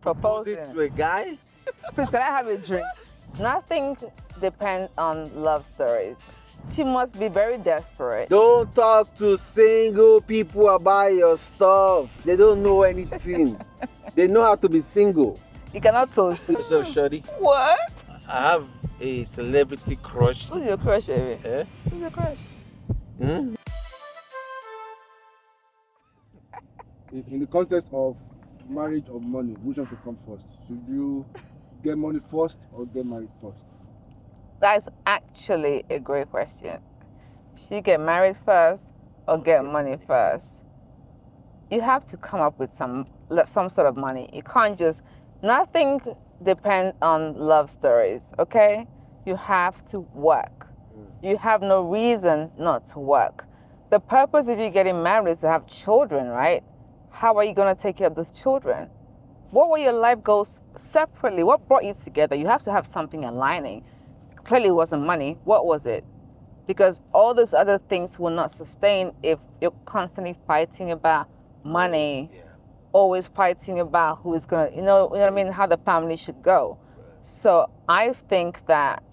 Proposing. Propose it to a guy? Please, can I have a drink? Nothing depends on love stories. She must be very desperate. Don't talk to single people about your stuff. They don't know anything. They know how to be single. You cannot toast. So, shorty, What? I have a celebrity crush. Who's your crush, baby? Eh? Who's your crush? Hmm? In the context of marriage or money, which one should come first? Should you get money first or get married first? That's actually a great question. Should you get married first or get money first? You have to come up with some sort of money. You can't just, nothing depends on love stories, okay? You have to work. You have no reason not to work. The purpose of you getting married is to have children, right? How are you going to take care of those children? What were your life goals separately? What brought you together? You have to have something aligning. Clearly it wasn't money. What was it? Because all those other things will not sustain if you're constantly fighting about money, always fighting about who is going to, you know what I mean, how the family should go. So I think that,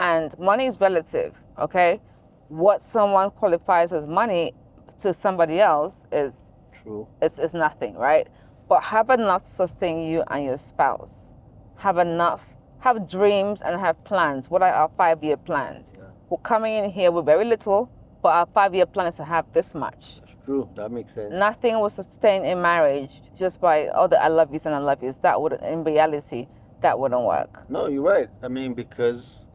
and money is relative, okay? What someone qualifies as money to somebody else is True. It's nothing, right? But have enough to sustain you and your spouse. Have enough, have dreams and have plans. What are our 5-year plans? Yeah. We're coming in here with very little, but our 5-year plan is to have this much. That's true. That makes sense. Nothing will sustain a marriage just by all the I love yous and I love yous. That would, in reality, that wouldn't work. No, you're right. I mean, because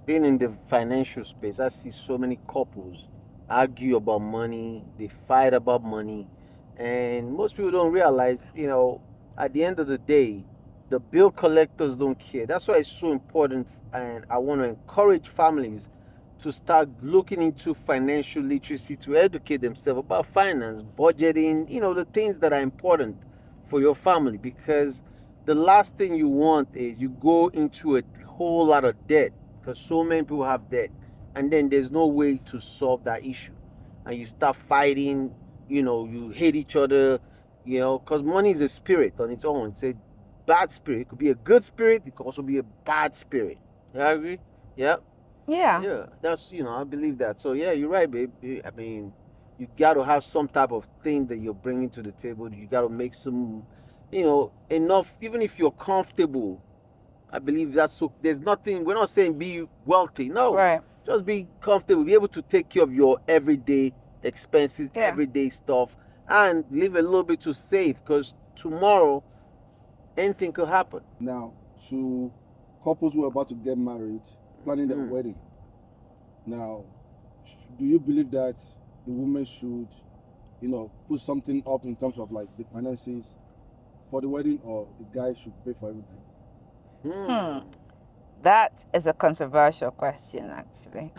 being in the financial space, I see so many couples argue about money, they fight about money, and most people don't realize, you know, at the end of the day, the bill collectors don't care. That's why it's so important, and I want to encourage families to start looking into financial literacy, to educate themselves about finance, budgeting, you know, the things that are important for your family, because the last thing you want is you go into a whole lot of debt, because so many people have debt, and then there's no way to solve that issue, and you start fighting, you know, you hate each other, you know, because money is a spirit on its own. It's a bad spirit. It could be a good spirit, it could also be a bad spirit. You agree? Yeah. Yeah. That's, you know, I believe that. So yeah, you're right, babe. I mean, you got to have some type of thing that you're bringing to the table. You got to make some, you know, enough. Even if you're comfortable, I believe that's so. There's nothing. We're not saying be wealthy. No, Right. just be comfortable. Be able to take care of your everyday expenses, Yeah. everyday stuff, and leave a little bit to save, because tomorrow anything could happen. Now, to couples who are about to get married, planning their wedding. Now, do you believe that the woman should, you know, put something up in terms of like the finances for the wedding, or the guy should pay for everything? That is a controversial question, actually.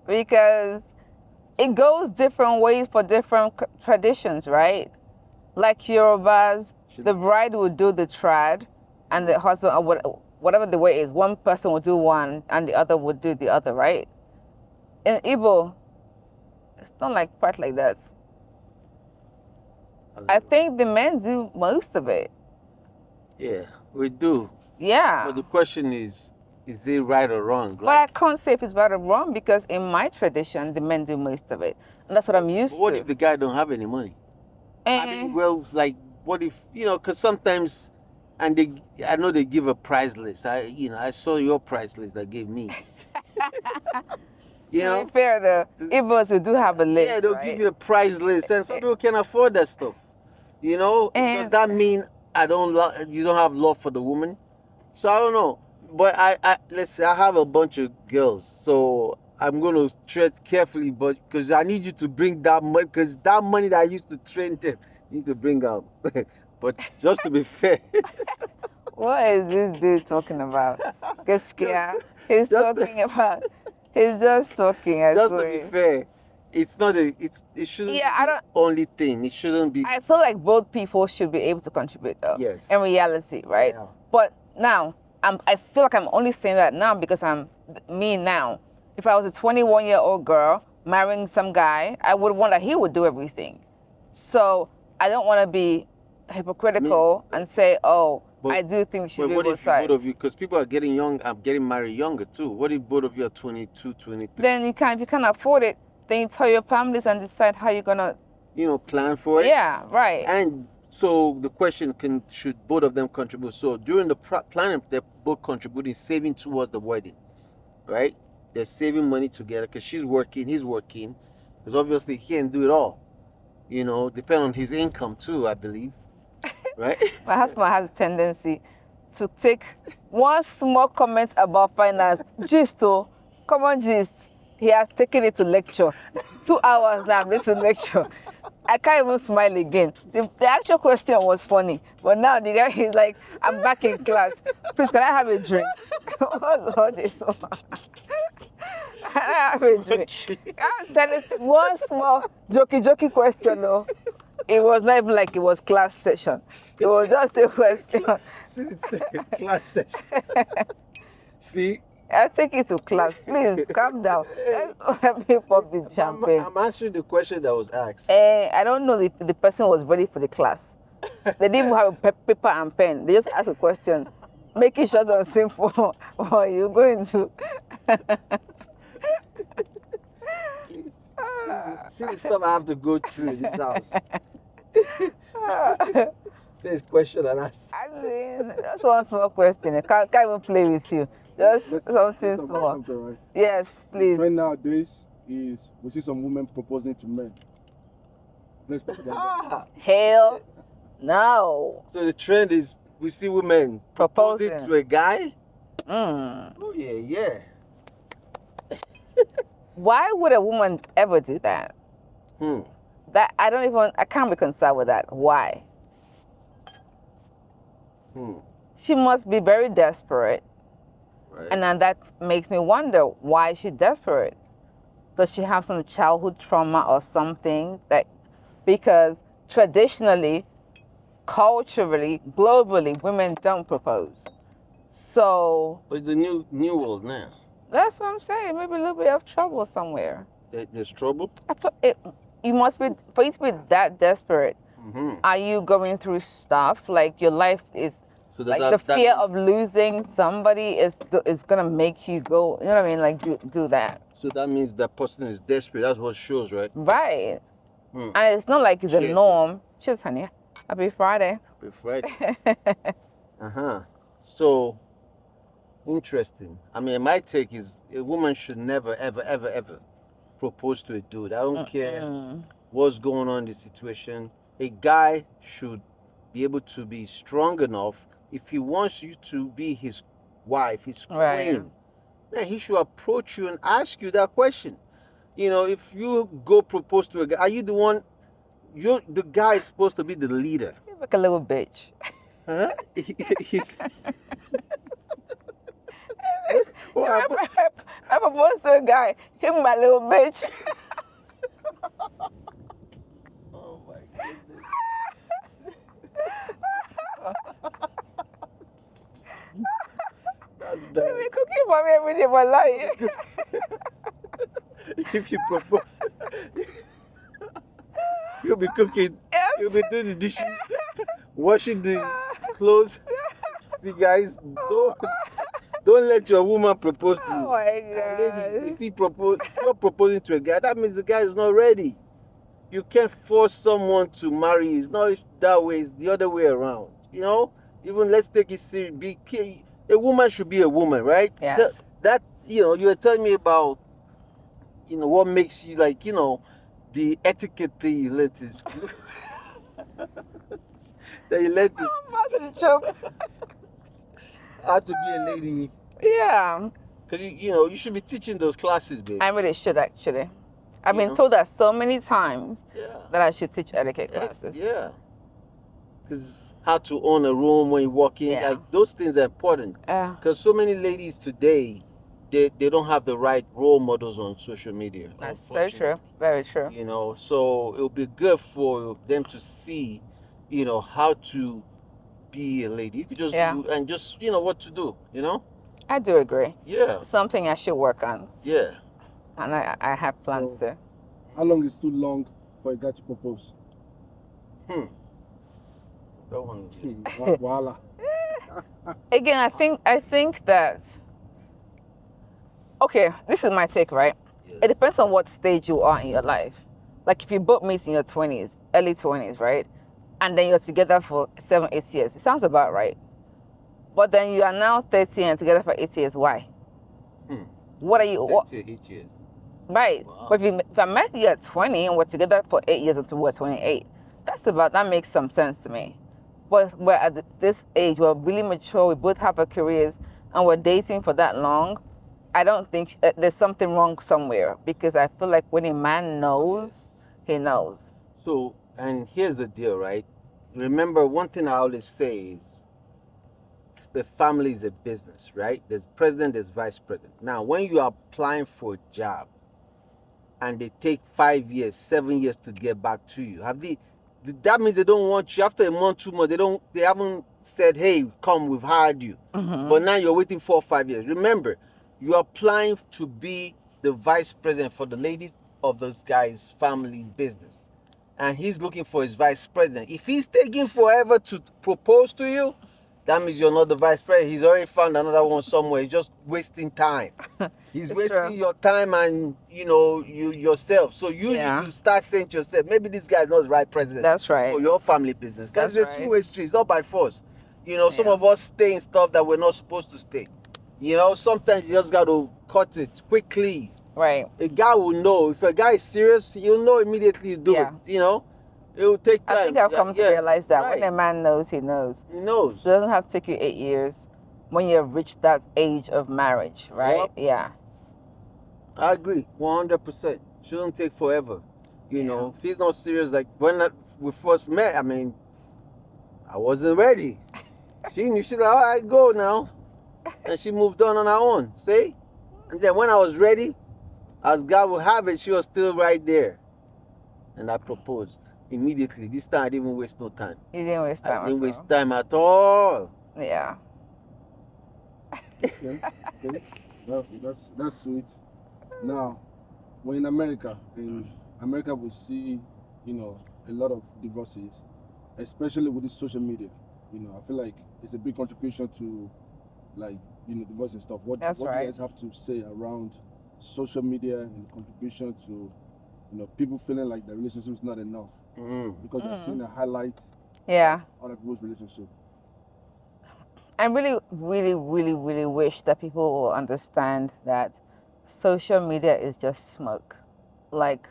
Because it goes different ways for different traditions, right? Like Yorubas, the bride will do the trad, and the husband, or whatever the way is, one person will do one, and the other will do the other, right? In Igbo, it's not like quite like that. I think the men do most of it. Yeah, we do. Yeah. But the question is it right or wrong? But I can't say if it's right or wrong, because in my tradition, the men do most of it. And that's what I'm used But what to. if the guy don't have any money? I mean, well, like, what if, you know, because sometimes, and I know they give a price list. I saw your price list that gave me. You know? To be fair, the Igbos who do have a list, Yeah, they'll right? give you a price list, and some people can afford that stuff. You know, does that mean you don't have love for the woman? So I don't know. But let's say I have a bunch of girls, so I'm gonna tread carefully, but because I need you to bring that money, because that money that I used to train them, you need to bring out. But just to be fair. What is this dude talking about? Gaskiya. He's talking about. He's just talking. Just to be fair, it's not it shouldn't be the only thing. It shouldn't be. I feel like both people should be able to contribute, though. Yes. In reality, right? Yeah. But now, I feel like I'm only saying that now because I'm me now. If I was a 21-year-old girl marrying some guy, I would want that he would do everything. So I don't want to be hypocritical and say, "Oh, But- I do think you should But be what both if both sides." of you, because people are getting young, I'm getting married younger too. What if both of you are 22, 23? Then if you can't afford it, then you tell your families and decide how you're gonna. Plan for it. Yeah, right. And so the question should both of them contribute? So during the planning, they're both contributing, saving towards the wedding, right? They're saving money together because she's working, he's working, because obviously he can't do it all. Depend on his income too, I believe, right? My husband has a tendency to take one small comment about finance, common gist. He has taken it to lecture. 2 hours now, I'm listening to lecture. I can't even smile again. The actual question was funny, but now the guy is like, "I'm back in class. Please, can I have a drink?" What's all this? Can I have a drink? I was telling you, one small jokey question, though. It was not even like it was class session. It was just a question. Class session. See? I'll take you to class. Please, calm down. Let me pop the champagne. I'm answering the question that was asked. I don't know if the person was ready for the class. They didn't even have a paper and pen. They just asked a question. Make it short and simple. Or you going to... See the stuff I have to go through in this house. This question and answer. I mean, that's one small question. I can't even play with you. Just something small. Right? Yes, please. Trend nowadays is we see some women proposing to men. Let's talk about that. Hell no. So the trend is we see women proposing Proposing. to a guy. Mm. Oh yeah. Why would a woman ever do that? That I can't reconcile with that. Why? She must be very desperate. Right. And then that makes me wonder, why is she desperate? Does she have some childhood trauma or something? Because traditionally, culturally, globally, women don't propose. So But it's the new world now. that's what I'm saying. Maybe a little bit of trouble somewhere. There's trouble. You must be, for you to be that desperate. Are you going through stuff like your life is like the fear of losing somebody is gonna make you go? You know what I mean? Like do that. So that means that person is desperate. That's what shows, right? Right. And it's not like it's a Cheers. norm. Cheers, honey. Happy Friday. Happy Friday. So interesting. I mean, my take is a woman should never, ever, ever, ever propose to a dude. I don't care what's going on in the situation. A guy should be able to be strong enough if he wants you to be his wife, his queen. Right. Man, he should approach you and ask you that question. If you go propose to a guy, are you the one? The guy is supposed to be the leader. You're like a little bitch. Huh? I proposed to a guy. Him, my little bitch. Oh my goodness. That's You bad. be cooking for me every day of my life. If you propose, you'll be cooking. Yes. You'll be doing the dishes, washing the clothes. See, guys, don't let your woman propose to Oh you. my Ladies, God. if you're proposing to a guy, that means the guy is not ready. You can't force someone to marry you. It's not that way. It's the other way around. Even let's take it serious. A woman should be a woman, right? Yes. You were telling me about, what makes you like, the etiquette thing you learned in school. That you learned in I'm about to choke. how to be a lady. Yeah. Because, you should be teaching those classes, babe. I really should actually. I've You been know? told that so many times Yeah. that I should teach etiquette classes. Yeah. Because how to own a room when you walk in, Yeah. like those things are important. Because so many ladies today, they don't have the right role models on social media. That's so true. Very true. So it would be good for them to see, how to be a lady. You could just do and just what to do. I do agree. Yeah. Something I should work on. Yeah. And I have plans to. How long is too long for a guy to propose? Don't want to. Voila. Again, I think that, okay, this is my take, right? Yes. It depends on what stage you are in your life. Like if you both meet in your 20s, early 20s, right? And then you're together for 7, 8 years. It sounds about right. But then you are now 30 and together for 8 years. Why? What are you? What, 8 years. right. Wow. But if I met you at 20 and we're together for 8 years until we're 28, that makes some sense to me. But we're at this age, we're really mature, we both have our careers, and we're dating for that long. I don't think there's something wrong somewhere, because I feel like when a man knows, he knows. So, and here's the deal, right? Remember, one thing I always say is the family is a business, right? There's president, there's vice president. Now, when you are applying for a job and they take 5 years, 7 years to get back to you, that means they don't want you after a month, 2 months. They haven't said, hey, come, we've hired you. Mm-hmm. But now you're waiting 4 or 5 years. Remember, you're applying to be the vice president for the ladies of those guys' family business. And he's looking for his vice president. If he's taking forever to propose to you, that means you're not the vice president. He's already found another one somewhere. He's just wasting time. He's It's wasting true. your time and you yourself. So you Yeah. need to start saying to yourself, maybe this guy is not the right president That's right. for your family business. Because That's it's a right. two-way street. It's not by force. Some Yeah. of us stay in stuff that we're not supposed to stay. Sometimes you just got to cut it quickly. Right. A guy will know. If a guy is serious, he'll know immediately you do Yeah. it. It will take time. I think I've come to realize that right. when a man knows, he knows. He knows. So it doesn't have to take you 8 years when you've reached that age of marriage, right? Yep. Yeah. I agree, 100%. Shouldn't take forever. If he's not serious, like when we first met, I wasn't ready. She knew, she's like, all right, go now. And she moved on her own, see? And then when I was ready, as God would have it, she was still right there. And I proposed immediately. This time I didn't even waste no time. You didn't waste time. I didn't waste time at all. Yeah. Okay. That's sweet. Now, we're in America. In America, we see, a lot of divorces, especially with this social media. I feel like it's a big contribution to, like, divorce and stuff. What That's do right. you guys have to say around social media and contribution to, people feeling like the relationship is not enough because they're seeing a highlight Yeah. of other people's relationship? I really, really, really, really wish that people will understand that social media is just smoke, like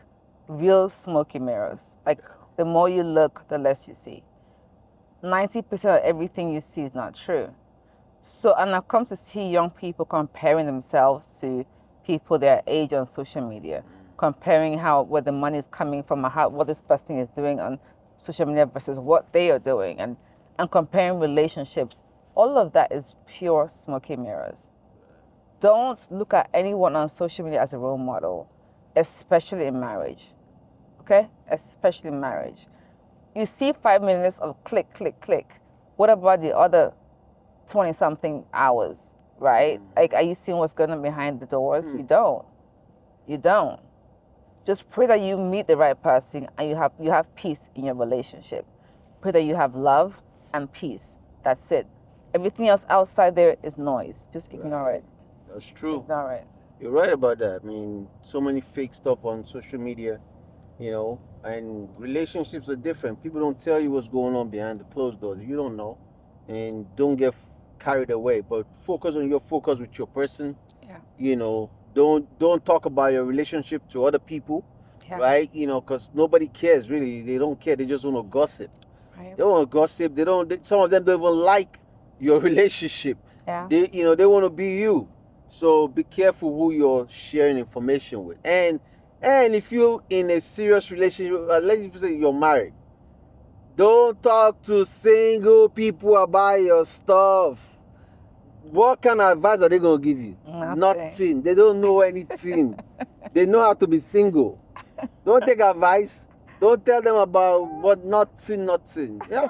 real smoky mirrors. Like the more you look, the less you see. 90% of everything you see is not true. So, and I've come to see young people comparing themselves to people their age on social media, comparing where the money is coming from, what this person is doing on social media versus what they are doing, and comparing relationships. All of that is pure smoky mirrors. Don't look at anyone on social media as a role model, especially in marriage. Okay? Especially in marriage. You see 5 minutes of click, click, click. What about the other 20-something hours, right? Like, are you seeing what's going on behind the doors? You don't. You don't. Just pray that you meet the right person and you have peace in your relationship. Pray that you have love and peace. That's it. Everything else outside there is noise. Just ignore it. That's true. Ignore it. You're right about that. So many fake stuff on social media, and relationships are different. People don't tell you what's going on behind the closed doors. You don't know. And don't get carried away, but focus with your person. Yeah. Don't talk about your relationship to other people, Yeah. right? Because nobody cares really. They don't care. They just want to gossip. Right. They want to gossip. Some of them don't even like your relationship. Yeah. They want to be you. So be careful who you're sharing information with. And if you're in a serious relationship, let's say you're married, don't talk to single people about your stuff. What kind of advice are they going to give you? Nothing. They don't know anything. They know how to be single. Don't take advice. Don't tell them about what nothing. Yeah.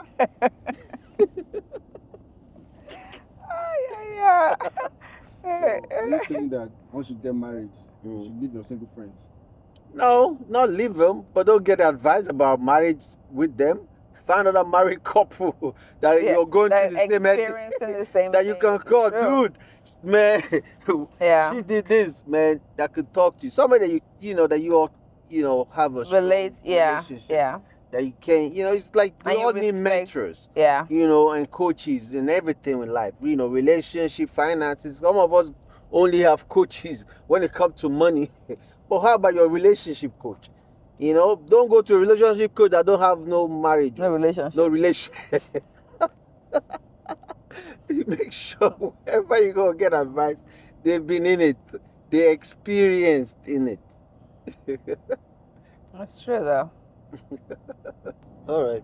Yeah. Are you saying that once you get married, you should leave your single friends? No, not leave them, but don't get advice about marriage with them. find another married couple that Yeah, you're going they're through the same experiencing the same that you can things. call, True. dude, man. Yeah. She did this, man. That could talk to you. Somebody that you know that you all have a strong Relate. Yeah. relationship. Yeah. That you can, it's like we And you all need respect. mentors, Yeah. and coaches and everything in life. Relationship, finances. Some of us only have coaches when it comes to money. But how about your relationship coach? Don't go to a relationship coach that don't have no marriage, No relationship. no relation. Make sure wherever you go get advice, they've been in it, they experienced in it. That's true though. All right,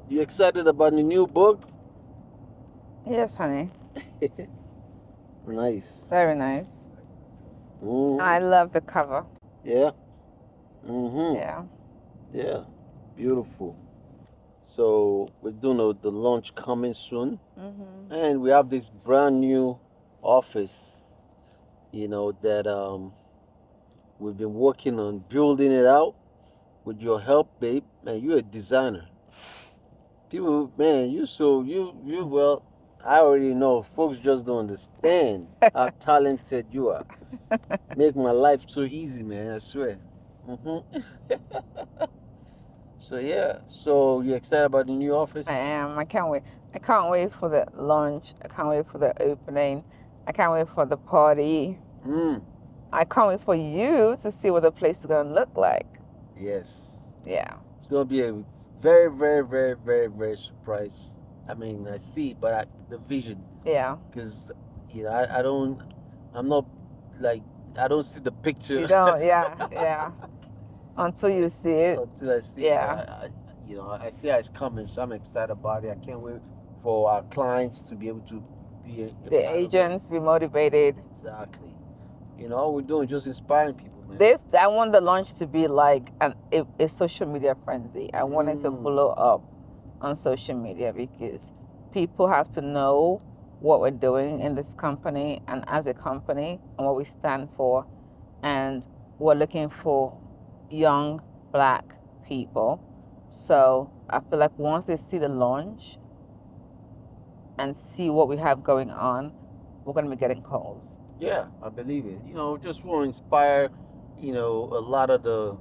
you excited about the new book? Yes, honey. Nice. Very nice. Mhm. I love the cover. Yeah. Mm-hmm. Yeah. Yeah. Beautiful. So we're doing the launch coming soon, and we have this brand new office, that we've been working on building it out with your help, babe. Man, you're a designer. People, man, well, I already know. Folks just don't understand how talented you are. Make my life so easy, man. I swear. So yeah, so you excited about the new office? I am. I can't wait. I can't wait for the launch. I can't wait for the opening. I can't wait for the party. I can't wait for you to see what the place is going to look like. Yes. Yeah. It's going to be a very, very, very, very, very surprise. I mean, I see, but the vision. Yeah. Because, I'm not like, I don't see the picture. You don't, yeah, yeah. Until you see it. Until I see Yeah. it. I see how it's coming, so I'm excited about it. I can't wait for our clients to be able to be The agents be motivated. Exactly. All we're doing is just inspiring people, man. I want the launch to be like a social media frenzy. I want it to blow up on social media because people have to know what we're doing in this company and as a company and what we stand for. And we're looking for young Black people. So I feel like once they see the launch and see what we have going on, we're going to be getting calls. Yeah, I believe it. Just want to inspire, a lot of the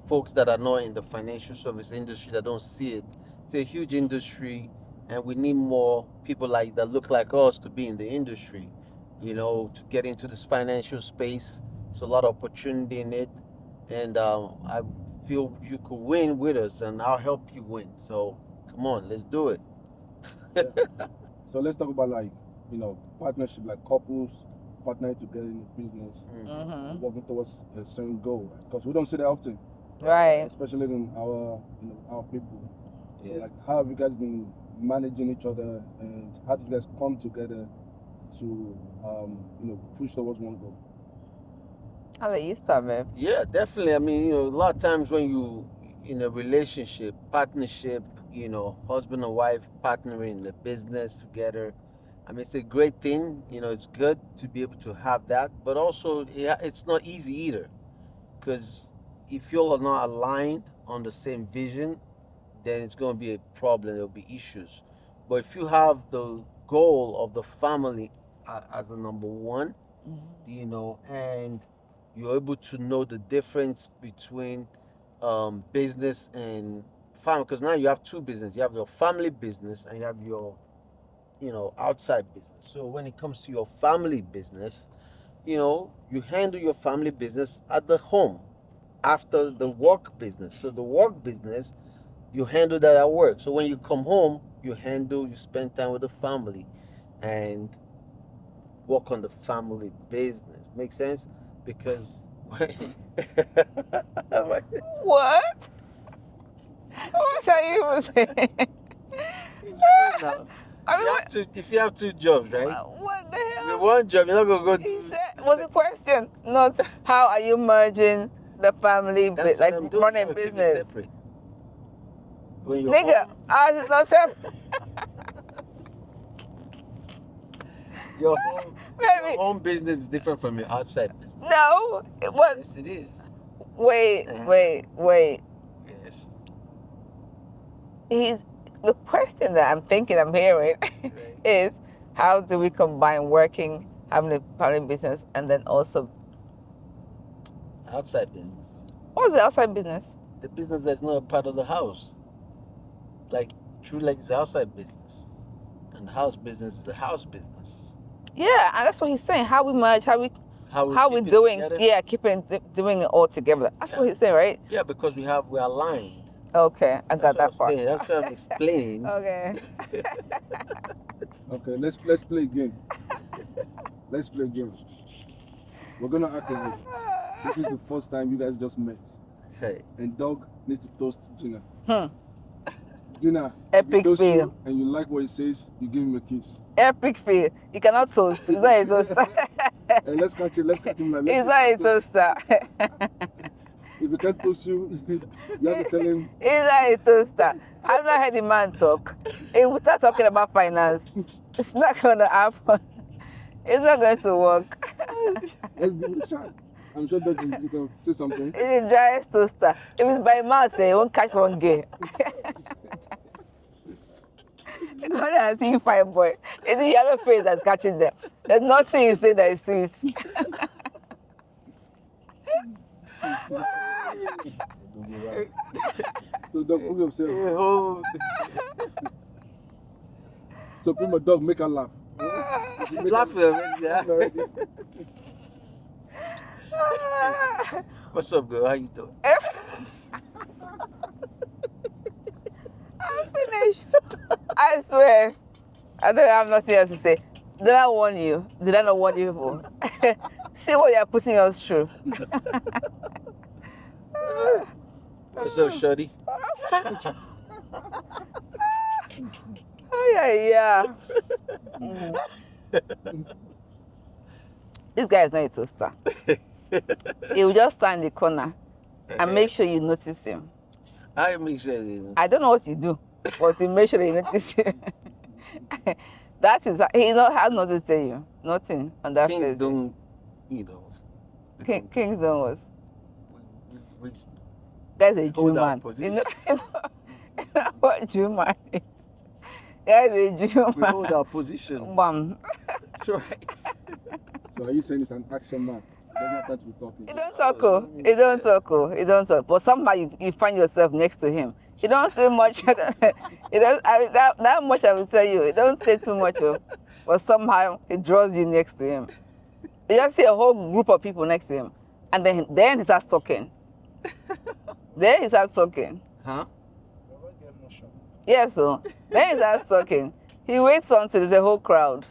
folks that are not in the financial service industry that don't see it. It's a huge industry, and we need more people that look like us to be in the industry, to get into this financial space. It's a lot of opportunity in it, and I feel you could win with us, and I'll help you win. So come on, let's do it. So let's talk about partnership, like couples partnering together in a business, working towards a certain goal. Because we don't see that often, Right? especially in our people. So Yeah. how have you guys been managing each other, and how did you guys come together to push towards one goal? I'll let you start, babe. Yeah, definitely. I mean, a lot of times when you in a relationship, partnership, husband and wife partnering in the business together, I mean, it's a great thing. It's good to be able to have that, but also, it's not easy either, because if you all are not aligned on the same vision, then it's going to be a problem. There'll be issues. But if you have the goal of the family as the number one, and you're able to know the difference between business and family, because now you have two business. You have your family business and you have your outside business. So when it comes to your family business, you handle your family business at the home after the work business. So the work business, you handle that at work. So when you come home, you spend time with the family and work on the family business. Make sense? Because What? What are you even saying? I mean, if you have two jobs, right? What the hell? With one job, you're not gonna go. He said, was the question not how are you merging the family, That's like what I'm doing. running You keep it business? separate. When you're Nigga, home, ours is not separate. your home, Baby, your home business is different from your outside business. no, it was. Yes, it is. Wait. Yes. The question that I'm thinking, I'm hearing, is how do we combine working, having a family business, and then also Outside business. what's the outside business? The business that's not a part of the house. Like True Leg is the outside business. And the house business is the house business. Yeah, and that's what he's saying. How we merge, how we keep it doing? together? Yeah, doing it all together. That's what he's saying, right? Yeah, because we're aligned. Okay, I got that That's part. That's what I'm explaining. Okay. Okay, let's play a game. Let's play a game. We're gonna act like this is the first time you guys just met. Okay. And Doug needs to toast Gina. Hmm. Gina, Epic if he toasts fail. you and you like what he says, you give him a kiss. Epic fail. You cannot toast. It's not a toaster. Hey, let's catch him like It's not a toaster. If he can't toast you, you have to tell him. It's not a toaster. I've not heard the man talk. If we start talking about finance, it's not gonna happen. It's not going to work. Let's give it a shot. I'm sure that you can say something. It's the driest toaster. If it's by mouth, it won't catch one gay. When I see you fine boy, it's the yellow face that's catching them. There's nothing you say that is sweet. So Doug, prove yourself. So Prima, Doug, make her laugh. Laugh already. What's up, girl? How you doing? I'm finished. I swear. I don't have nothing else to say. Did I warn you? Did I not warn you people? See what you're putting us through. What's up, shorty? Oh, yeah. This guy is not a toaster. He will just stand in the corner and make sure you notice him. I make sure it is. I don't know what you do, but you make sure you notice you. That is, he has nothing to tell you. Nothing on that Kings face. don't, you know. Kings don't what? We Guy's a Jew hold our man. You position. know what Jew man is? Guy's a Jew We man. hold our position. Bam. That's right. So are you saying it's an action man? He doesn't have time to be talking. He don't talk, oh. He don't talk, oh. He don't talk. But somehow you find yourself next to him. He don't say much. He don't, that much I will tell you. He don't say too much, oh. But somehow he draws you next to him. You just see a whole group of people next to him. And then he starts talking. Then he starts talking. Huh? Yes, so then he starts talking. He waits until there's a whole crowd.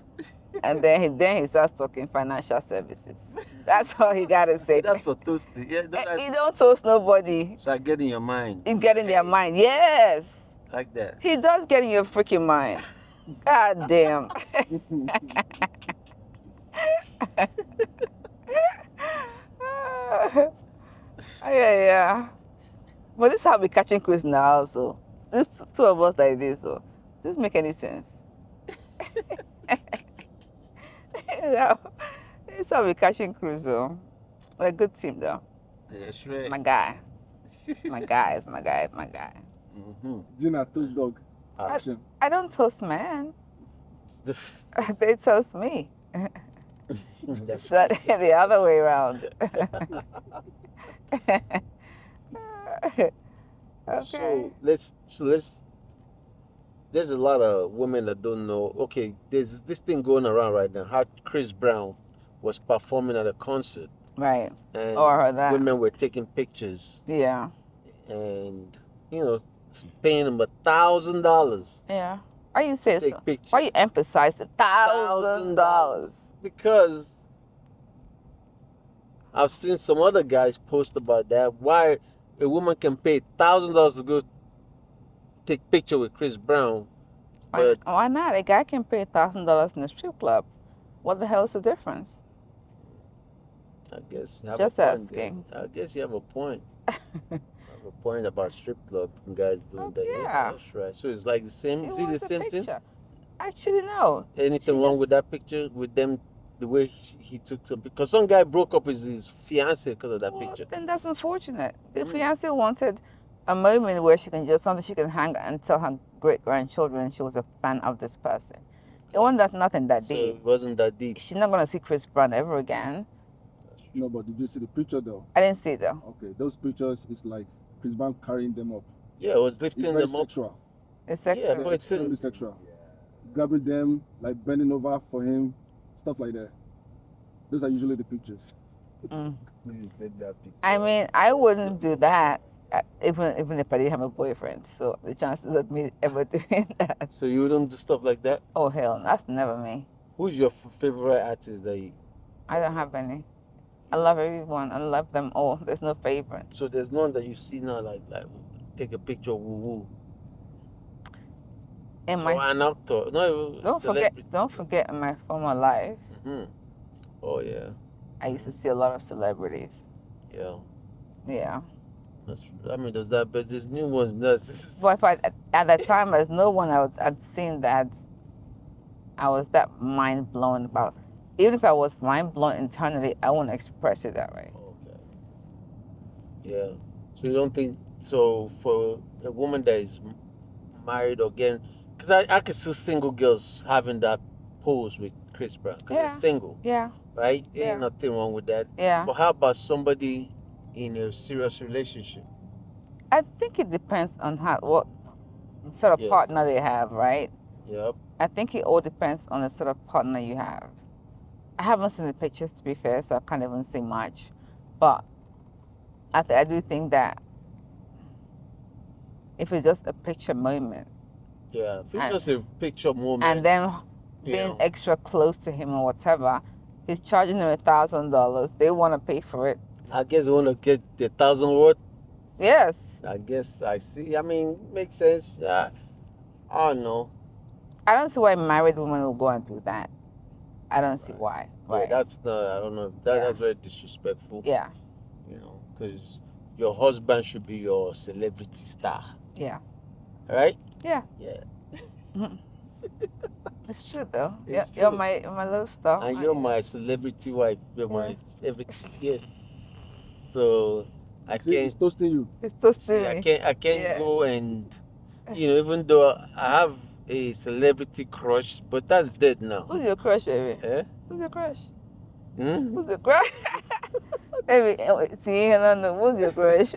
And then he starts talking financial services. That's all he gotta say. That's for toasting. Yeah, He don't toast nobody. so I get in your mind. You get in their mind. Yes. Like that. He does get in your freaking mind. God damn. Yeah. But this is how we catching Chris now, so these two of us like this, so does this make any sense? You know, this is how we catching Chris, so we're a good team though. That's right. My guy. My guy is my guy, my guy. Mm-hmm. Gina, toast Doug. Action. I don't toast man. They toast me. It's the other way around. Okay. So let's there's a lot of women that don't know. Okay, there's this thing going around right now. How Chris Brown was performing at a concert, Right. and Oh, I heard that. women were taking pictures, Yeah. and paying him $1,000 Yeah. Why you say take so? pictures. Why you emphasize the $1,000? Because I've seen some other guys post about that. Why a woman can pay $1,000 to go take picture with Chris Brown, but Why not? A guy can pay $1,000 in a strip club. What the hell is the difference? I guess you have Just a point asking. there. I guess you have a point. Have a point about strip club and guys doing Oh, that. yeah. That's right. So it's like the same. He Is it wants the a same thing? picture. Actually, no. Anything She wrong just- with that picture with them? The way he took some, because some guy broke up with his fiance because of that Well, picture. then that's unfortunate. The fiance wanted a moment where she can just something she can hang and tell her great grandchildren she was a fan of this person. It wasn't nothing that So deep. it wasn't that deep. She's not gonna see Chris Brown ever again. No, but did you see the picture though? I didn't see it though. Okay, those pictures is like Chris Brown carrying them up. Yeah, it was It's lifting very them up. sexual. It's Yeah, sexual. but it's Extremely sexual. Grabbing them, like bending over for him, stuff like that. Those are usually the pictures. Mm. You take that picture. I mean, I wouldn't do that even if I didn't have a boyfriend. So the chances of me ever doing that, So you wouldn't do stuff like that? oh hell, that's never me. Who's your favorite artist that you? I don't have any. I love everyone. I love them all. There's no favorite. So there's none that you see now like take a picture woo woo. In Or my an actor. No, don't forget in my former life, Hmm. Oh yeah, I used to see a lot of celebrities. yeah. Yeah. That's, I mean, there's that, but there's new ones. That's But if at that time, there's no one I'd seen that I was that mind blown about. Even if I was mind blown internally, I wouldn't express it that way. okay. Yeah. So you don't think so for a woman that is married or getting? Because I can see single girls having that pose with Chris Brown because Yeah. they're single, Yeah. right? There Yeah. ain't nothing wrong with that. Yeah. But how about somebody in a serious relationship? I think it depends on what sort of Yes. partner they have, right? Yep. I think it all depends on the sort of partner you have. I haven't seen the pictures to be fair, so I can't even say much. But I do think that if it's just a picture moment Yeah. If it's And- just a picture moment. and then you being know, extra close to him or whatever, he's charging them $1,000. They want to pay for it. I guess you want to get the 1,000 word. Yes. I guess I see. I mean, makes sense. I don't know. I don't see why married women will go and do that. I don't see why. Yeah, Right. that's the. I don't know. Yeah. That's very disrespectful. Yeah. You know, because your husband should be your celebrity star, Yeah. right? Yeah. Yeah. It's true though. It's You're true. my little star. And you're my celebrity wife. You're my everything. Yes. So I See, can't. it's toasting you. It's so See, silly. I can't Yeah. go and even though I have a celebrity crush, but that's dead now. Who's your crush, baby? Eh? Who's your crush? Hmm? Who's your crush? Baby, see, I don't know. Who's your crush?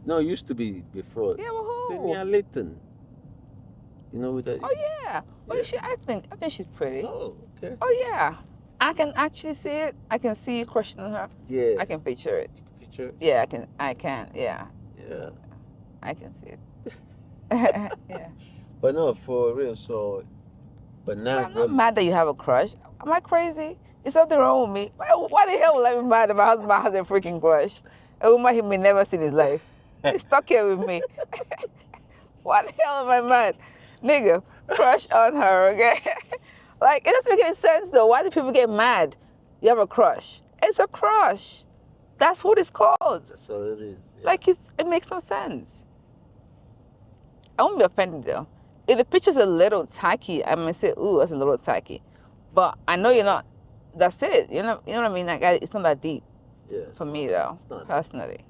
No, it used to be before. Yeah, but who? Senia Layton. You know who that is? Oh yeah. Oh, Yeah. I think she's pretty. Oh, okay. Oh yeah. I can actually see it. I can see you questioning her. Yeah. I can picture it. Picture. Yeah, I can. Yeah, Yeah. I can see it. Yeah. But no, for real. So, but But now, I'm not mad that you have a crush. Am I crazy? Is something wrong with me? Why the hell would I be mad that my husband has a freaking crush? A woman he may never see in his life. He's stuck here with me. Why the hell am I mad? Nigga, crush on her, okay? Like, it doesn't make any sense though. Why do people get mad? You have a crush. It's a crush. That's what it's called. that's all it is. Yeah. Like, it makes no sense. I won't be offended though. If the picture's a little tacky, I may say, ooh, that's a little tacky. But I know you're not, that's it. You know what I mean? Like, it's not that deep Yeah. for me though, It's not. personally.